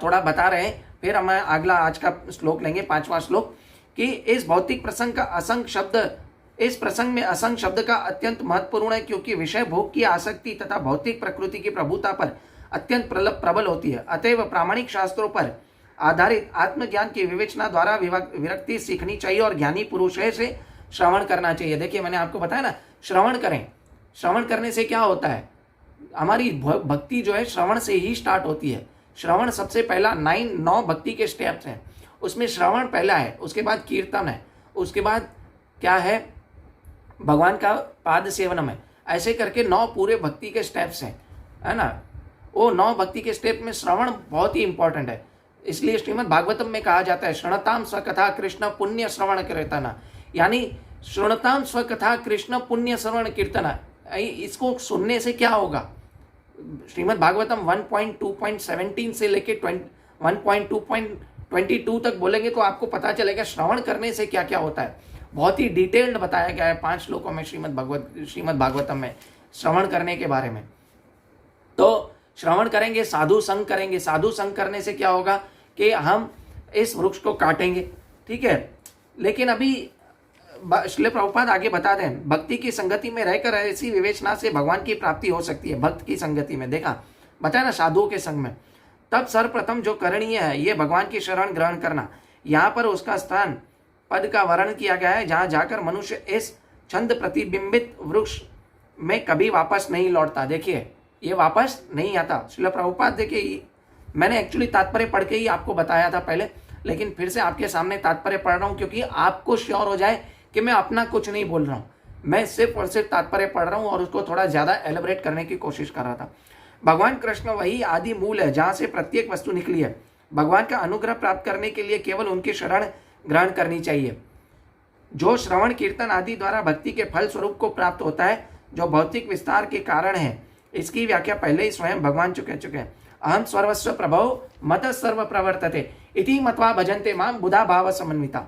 थोड़ा बता रहे हैं। फिर हम अगला आज का श्लोक लेंगे, 5वां श्लोक, कि इस भौतिक प्रसंग का असंग शब्द, इस प्रसंग में असंग शब्द का अत्यंत महत्वपूर्ण है, क्योंकि विषय भोग की आसक्ति तथा भौतिक प्रकृति की प्रभुता पर अत्यंत प्रबल होती है। अतएव प्रामाणिक शास्त्रों पर आधारित आत्मज्ञान की विवेचना द्वारा विरक्ति सीखनी चाहिए और ज्ञानी पुरुषों से श्रवण करना चाहिए। देखिए, मैंने आपको बताया ना, श्रवण करें। श्रवण करने से क्या होता है, हमारी भक्ति जो है श्रवण से ही स्टार्ट होती है। श्रवण सबसे पहला 9 भक्ति के स्टेप्स हैं, उसमें श्रवण पहला है, उसके बाद कीर्तन है, उसके बाद क्या है, भगवान का पाद सेवनम है। ऐसे करके 9 पूरे भक्ति के स्टेप्स हैं, है ना। वो 9 भक्ति के स्टेप में श्रवण बहुत ही इंपॉर्टेंट है। इसलिए श्रीमद् भागवतम में कहा जाता है, श्रृणताम स्वकथा कृष्ण पुण्य श्रवण कीर्तना, यानी श्रृणताम स्वकथा कृष्ण पुण्य श्रवण कीर्तना। इसको सुनने से क्या होगा, श्रीमद् भागवतम 1.2.17 से लेके 1.2.22 तक बोलेंगे तो आपको पता चलेगा श्रवण करने से क्या क्या होता है। बहुत ही डिटेल्ड बताया गया है 5 श्लोकों में श्रीमद् भागवतम में श्रवण करने के बारे में। तो श्रवण करेंगे, साधु संग करेंगे। साधु संग करने से क्या होगा कि हम इस वृक्ष को काटेंगे, ठीक है। लेकिन अभी श्रील प्रभुपाद आगे बता दें, भक्ति की संगति में रहकर ऐसी विवेचना से भगवान की प्राप्ति हो सकती है। भक्त की संगति में देखा, बताया ना, साधुओं के संग में। तब सर्वप्रथम जो करणीय है ये भगवान की शरण ग्रहण करना। यहाँ पर उसका स्थान पद का वर्णन किया गया है, जहाँ जाकर मनुष्य इस छंद प्रतिबिंबित वृक्ष में कभी वापस नहीं लौटता। देखिए, ये वापस नहीं आता। श्रील प्रभुपाद, देखिए, मैंने एक्चुअली तात्पर्य पढ़ के ही आपको बताया था पहले, लेकिन फिर से आपके सामने तात्पर्य पढ़ रहा हूँ, क्योंकि आपको श्योर हो जाए कि मैं अपना कुछ नहीं बोल रहा हूँ, मैं सिर्फ और सिर्फ तात्पर्य पढ़ रहा हूँ और उसको थोड़ा ज्यादा एलिब्रेट करने की कोशिश कर रहा था। भगवान कृष्ण वही आदि मूल है जहाँ से प्रत्येक वस्तु निकली है। भगवान का अनुग्रह प्राप्त करने के लिए केवल उनकी शरण ग्रहण करनी चाहिए। जो श्रवण कीर्तन आदि द्वारा भक्ति के फल स्वरूप को प्राप्त होता है, जो भौतिक विस्तार के कारण है, इसकी व्याख्या पहले ही स्वयं भगवान चुके हैं। अहम सर्वस्व प्रभो मत सर्व प्रवर्तते इति मत्वा भजन्ते माम बुधा भाव समन्विता।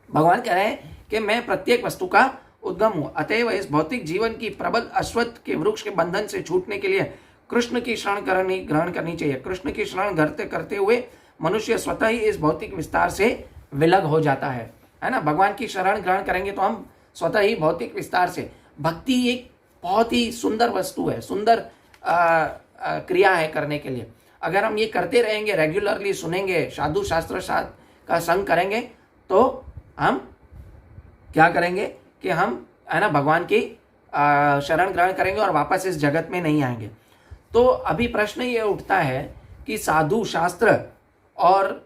भगवान कह रहे हैं कि मैं प्रत्येक वस्तु का उद्गम हूं। अतएव इस भौतिक जीवन की प्रबल अश्वत्थ के वृक्ष के बंधन से छूटने के लिए कृष्ण की शरण ग्रहण करनी चाहिए। कृष्ण की शरण करते हुए मनुष्य स्वतः ही इस भौतिक विस्तार से विलग हो जाता है ना। भगवान की शरण ग्रहण करेंगे तो हम स्वतः ही भौतिक विस्तार से, भक्ति एक बहुत ही सुंदर वस्तु है, सुंदर क्रिया है करने के लिए। अगर हम ये करते रहेंगे, रेगुलरली सुनेंगे, साधु शास्त्र का संग करेंगे, तो हम क्या करेंगे कि हम, है ना, भगवान की शरण ग्रहण करेंगे और वापस इस जगत में नहीं आएंगे। तो अभी प्रश्न ये उठता है कि साधु शास्त्र और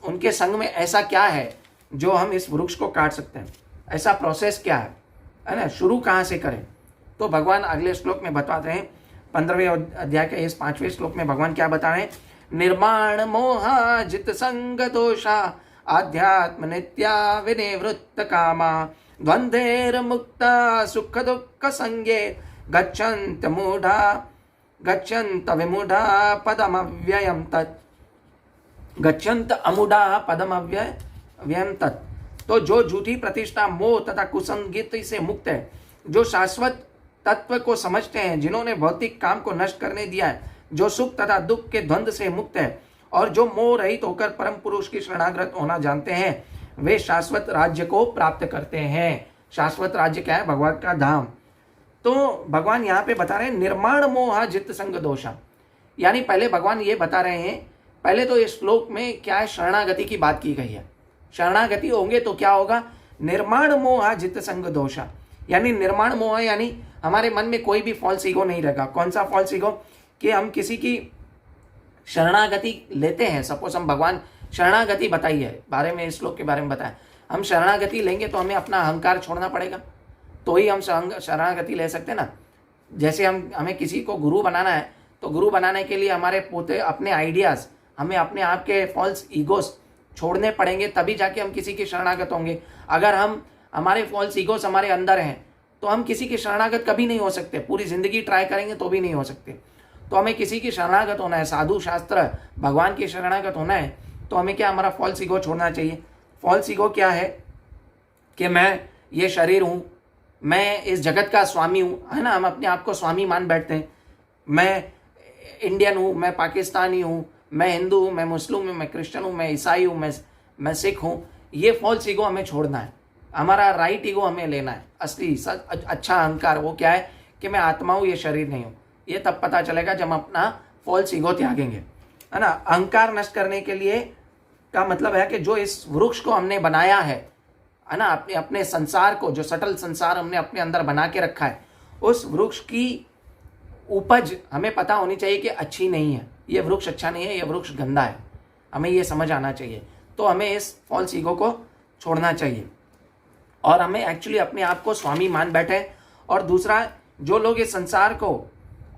उनके संग में ऐसा क्या है जो हम इस वृक्ष को काट सकते हैं, ऐसा प्रोसेस क्या है ना, शुरू कहाँ से करें। तो भगवान अगले श्लोक में बताते हैं, 15वें अध्याय के इस 5वें श्लोक में भगवान क्या बता रहे हैं, निर्माण मोहा जित संग दोषा आध्यात्म नित्या विनिवृत्त कामा द्वंद्वेर मुक्ता सुख दुख संगे गच्छन्त विमूढ़ा पदमव्ययम तत्, गच्छन्त अमूढ़ा पदमव्ययम तत्। तो जो झूठी प्रतिष्ठा, मोह तथा कुसंगति से मुक्त है, जो शाश्वत तत्व को समझते हैं, जिन्होंने भौतिक काम को नष्ट करने दिया है, जो सुख तथा दुख के द्वंद्व से मुक्त है और जो मोह रहित होकर परम पुरुष की शरणागत होना जानते हैं, वे शाश्वत राज्य को प्राप्त करते हैं। शाश्वत राज्य क्या है? भगवान का धाम। तो भगवान यहाँ पे बता रहे हैं निर्माण मोह जित संग दोषा, यानी पहले भगवान ये बता रहे हैं, पहले तो इस श्लोक में क्या है, शरणागति की बात की गई है। शरणागति होंगे तो क्या होगा, निर्माण मोह जित संग दोषा, यानी निर्माण मोह यानी हमारे मन में कोई भी फॉल्स ईगो नहीं रहेगा। कौन सा फॉल्स ईगो? कि हम किसी की शरणागति लेते हैं। सपोज हम भगवान शरणागति बताई है बारे में, इस श्लोक के बारे में बताया, हम शरणागति लेंगे तो हमें अपना अहंकार छोड़ना पड़ेगा, तो ही हम शरणागति ले सकते हैं ना। जैसे हमें किसी को गुरु बनाना है, तो गुरु बनाने के लिए हमारे पोते अपने आइडियाज़, हमें अपने आप के फॉल्स ईगोस छोड़ने पड़ेंगे, तभी जाके हम किसी के शरणागत होंगे। अगर हम हमारे फॉल्स ईगोस हमारे अंदर हैं तो हम किसी के शरणागत कभी नहीं हो सकते। पूरी जिंदगी ट्राई करेंगे तो भी नहीं हो सकते। तो हमें किसी की शरणागत होना है, साधु शास्त्र भगवान की शरणागत होना है, तो हमें क्या, हमारा फॉल्स ईगो छोड़ना चाहिए। फॉल्स ईगो क्या है कि मैं ये शरीर हूँ, मैं इस जगत का स्वामी हूँ, है ना। हम अपने आप को स्वामी मान बैठते हैं। मैं इंडियन हूँ, मैं पाकिस्तानी हूँ, मैं हिंदू हूँ, मैं मुस्लिम हूँ, मैं क्रिश्चियन हूँ, मैं ईसाई हूँ, मैं सिख हूँ। ये फॉल्स ईगो हमें छोड़ना है। हमारा राइट ईगो हमें लेना है। असली अच्छा अहंकार वो क्या है कि मैं आत्मा हूँ, ये शरीर नहीं हूँ। ये तब पता चलेगा जब हम अपना फॉल्स ईगो त्यागेंगे, है ना। अहंकार नष्ट करने के लिए का मतलब है कि जो इस वृक्ष को हमने बनाया है ना, अपने संसार को, जो सटल संसार हमने अपने अंदर बना के रखा है, उस वृक्ष की उपज हमें पता होनी चाहिए कि अच्छी नहीं है। ये वृक्ष अच्छा नहीं है, ये वृक्ष गंदा है, हमें ये समझ आना चाहिए। तो हमें इस फॉल्स ईगो को छोड़ना चाहिए और हमें एक्चुअली अपने आप को स्वामी मान बैठे। और दूसरा, जो लोग इस संसार को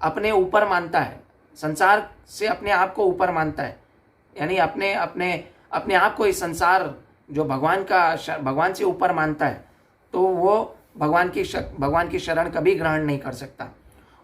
अपने ऊपर मानता है, संसार से अपने आप को ऊपर मानता है, यानी अपने अपने अपने आप को इस संसार जो भगवान से ऊपर मानता है, तो वो भगवान की शरण कभी ग्रहण नहीं कर सकता।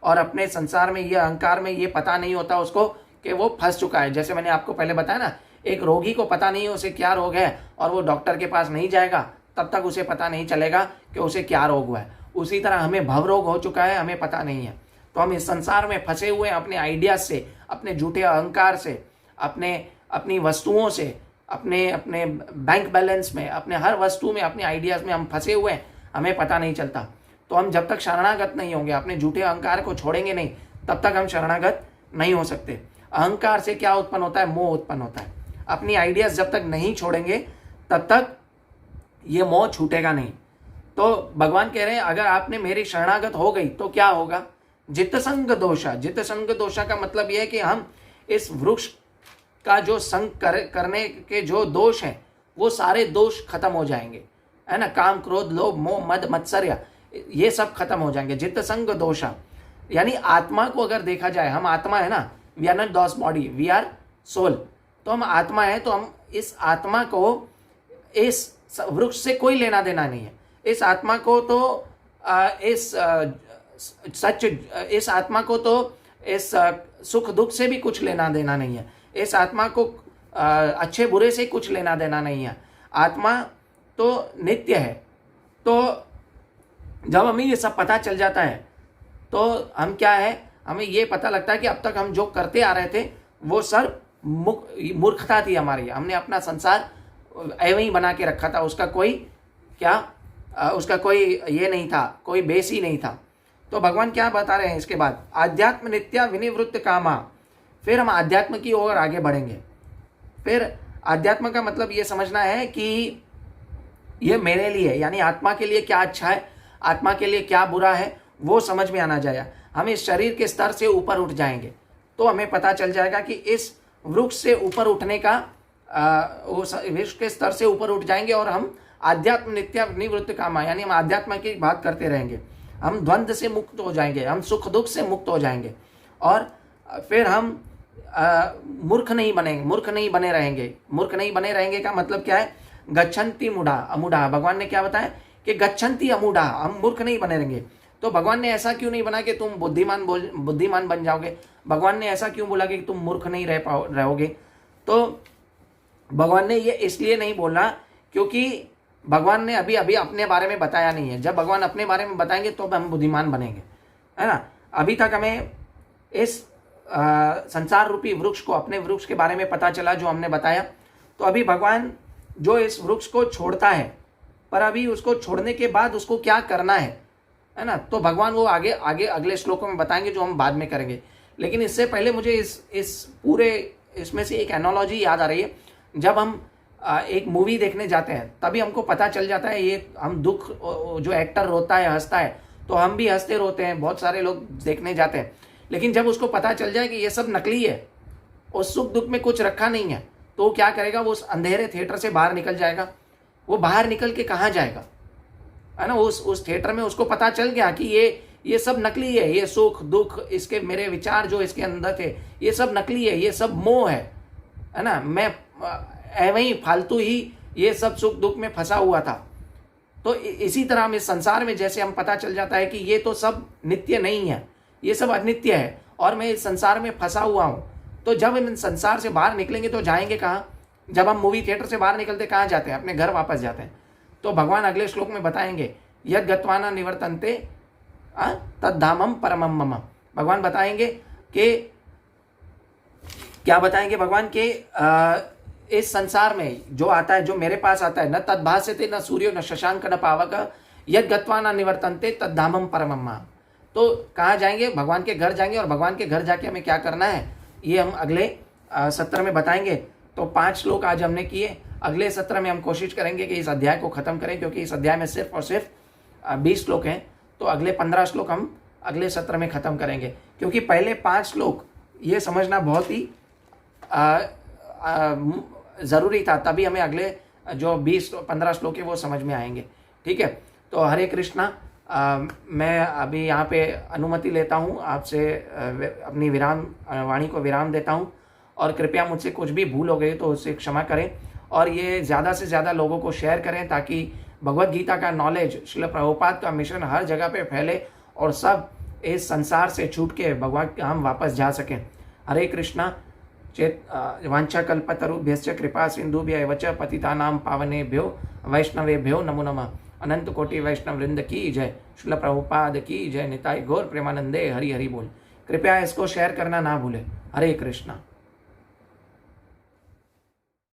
और अपने संसार में, ये अहंकार में, ये पता नहीं होता उसको कि वो फंस चुका है। जैसे मैंने आपको पहले बताया ना, एक रोगी को पता नहीं है उसे क्या रोग है और वो डॉक्टर के पास नहीं जाएगा तब तक उसे पता नहीं चलेगा कि उसे क्या रोग हुआ है। उसी तरह हमें भव रोग हो चुका है, हमें पता नहीं है। तो हम इस संसार में फंसे हुए हैं अपने आइडियाज से, अपने झूठे अहंकार से, अपनी वस्तुओं से, अपने बैंक बैलेंस में, अपने हर वस्तु में, अपने आइडियाज में हम फंसे हुए हैं, हमें पता नहीं चलता। तो हम जब तक शरणागत नहीं होंगे, अपने झूठे अहंकार को छोड़ेंगे नहीं, तब तक हम शरणागत नहीं हो सकते। अहंकार से क्या उत्पन्न होता है? मोह उत्पन्न होता है। अपनी आइडियाज जब तक नहीं छोड़ेंगे तब तक ये मोह छूटेगा नहीं। तो भगवान कह रहे हैं अगर आपने मेरी शरणागत हो गई तो क्या होगा? जित संग दोषा। जित संग दोषा का मतलब यह है कि हम इस वृक्ष का जो संग करने के जो दोष हैं, वो सारे दोष खत्म हो जाएंगे, है ना। काम, क्रोध, लोभ, मोह, मद, मत्सर्य, ये सब खत्म हो जाएंगे। जित संग दोषा यानी आत्मा को अगर देखा जाए, हम आत्मा है ना, we are not those body, we are soul. तो हम आत्मा है, तो हम इस आत्मा को इस वृक्ष से कोई लेना देना नहीं है। इस आत्मा को तो इस आत्मा को तो इस सुख दुख से भी कुछ लेना देना नहीं है। इस आत्मा को अच्छे बुरे से कुछ लेना देना नहीं है। आत्मा तो नित्य है। तो जब हमें ये सब पता चल जाता है तो हम क्या है, हमें ये पता लगता है कि अब तक हम जो करते आ रहे थे वो सब मूर्खता थी हमारी। हमने अपना संसार ऐਵੇਂ ही बना के रखा था, उसका कोई ये नहीं था, कोई बेस ही नहीं था। तो भगवान क्या बता रहे हैं इसके बाद? आध्यात्म नित्या विनिवृत्त कामा। फिर हम आध्यात्म की ओर आगे बढ़ेंगे। फिर अध्यात्म का मतलब ये समझना है कि ये मेरे लिए, यानी आत्मा के लिए क्या अच्छा है, आत्मा के लिए क्या बुरा है, वो समझ में आना चाहिए। हम इस शरीर के स्तर से ऊपर उठ जाएंगे तो हमें पता चल जाएगा कि इस वृक्ष से ऊपर उठने का, उस वृक्ष के स्तर से ऊपर उठ जाएंगे और हम आध्यात्म नित्य निवृत्त कामा, यानी हम आध्यात्म की बात करते रहेंगे। हम द्वंद्व से मुक्त हो जाएंगे, हम सुख दुख से मुक्त हो जाएंगे और फिर हम मूर्ख नहीं बनेंगे, मूर्ख नहीं बने रहेंगे। मूर्ख नहीं बने रहेंगे का मतलब क्या है? गच्छन्ति अमूढ़ा। भगवान ने क्या बताया कि गच्छन्ति अमूढ़ा, हम मूर्ख नहीं बने रहेंगे। तो भगवान ने ऐसा क्यों नहीं बना कि तुम बुद्धिमान बन जाओगे? भगवान ने ऐसा क्यों बोला कि तुम मूर्ख नहीं रहोगे? तो भगवान ने ये इसलिए नहीं बोला क्योंकि भगवान ने अभी अपने बारे में बताया नहीं है। जब भगवान अपने बारे में बताएंगे तो हम बुद्धिमान बनेंगे, है ना। अभी तक हमें इस संसार रूपी वृक्ष को, अपने वृक्ष के बारे में पता चला जो हमने बताया। तो अभी भगवान जो इस वृक्ष को छोड़ता है, पर अभी उसको छोड़ने के बाद उसको क्या करना है ना, तो भगवान वो आगे अगले श्लोकों में बताएंगे जो हम बाद में करेंगे। लेकिन इससे पहले मुझे इस पूरे इसमें से एक एनोलॉजी याद आ रही है। जब हम एक मूवी देखने जाते हैं तभी हमको पता चल जाता है, ये हम दुख, जो एक्टर रोता है, हंसता है, तो हम भी हंसते रोते हैं। बहुत सारे लोग देखने जाते हैं, लेकिन जब उसको पता चल जाए कि ये सब नकली है, उस सुख दुख में कुछ रखा नहीं है, तो वो क्या करेगा? वो उस अंधेरे थिएटर से बाहर निकल जाएगा। वो बाहर निकल के कहाँ जाएगा, है ना। उस थिएटर में उसको पता चल गया कि ये सब नकली है, ये सुख दुख, इसके मेरे विचार जो इसके अंदर थे, ये सब नकली है, ये सब मोह है ना। मैं एवं ही फालतू ही ये सब सुख दुख में फंसा हुआ था। तो इसी तरह हम इस संसार में जैसे हम पता चल जाता है कि ये तो सब नित्य नहीं है, ये सब अनित्य है और मैं इस संसार में फंसा हुआ हूँ। तो जब हम संसार से बाहर निकलेंगे तो जाएंगे कहाँ? जब हम मूवी थिएटर से बाहर निकलते कहाँ जाते हैं? अपने घर वापस जाते हैं। तो भगवान अगले श्लोक में बताएंगे यद गत्वाना निवर्तन्ते तद्धामम परमम मम। भगवान बताएंगे कि क्या बताएंगे भगवान के इस संसार में जो आता है, जो मेरे पास आता है, न तद्भास्यते न सूर्यो न शशांक न पावक यद गत्वाना निवर्तन्ते तद्धामम परमम मम। तो कहाँ जाएंगे? भगवान के घर जाएंगे। और भगवान के घर जाके हमें क्या करना है ये हम अगले सत्र में बताएंगे। तो 5 श्लोक आज हमने किए। अगले सत्र में हम कोशिश करेंगे कि इस अध्याय को खत्म करें, क्योंकि इस अध्याय में सिर्फ और सिर्फ 20 श्लोक हैं। तो अगले 15 श्लोक हम अगले सत्र में खत्म करेंगे, क्योंकि पहले 5 श्लोक ये समझना बहुत ही ज़रूरी था, तभी हमें अगले जो 15 श्लोक है वो समझ में आएंगे। ठीक है, तो हरे कृष्णा। मैं अभी यहाँ पे अनुमति लेता हूँ आपसे, अपनी वाणी को विराम देता हूँ। और कृपया मुझसे कुछ भी भूल हो गई तो उससे क्षमा करें, और ये ज़्यादा से ज़्यादा लोगों को शेयर करें, ताकि भगवद गीता का नॉलेज, श्रील प्रभुपाद का मिशन हर जगह पे फैले और सब इस संसार से छूट के भगवान के हम वापस जा सकें। हरे कृष्णा। वाञ्छाकल्पतरुभ्यश्च कृपा सिन्धुभ्यैव च पतितानां पावनेभ्यो वैष्णवेभ्यो नमो नमः। अनंत कोटि वैष्णव वृंद की जय। श्रील प्रभुपाद की जय। निताई गौर प्रेमानंदे हरि हरि बोल। कृपया इसको शेयर करना ना भूले। हरे कृष्णा।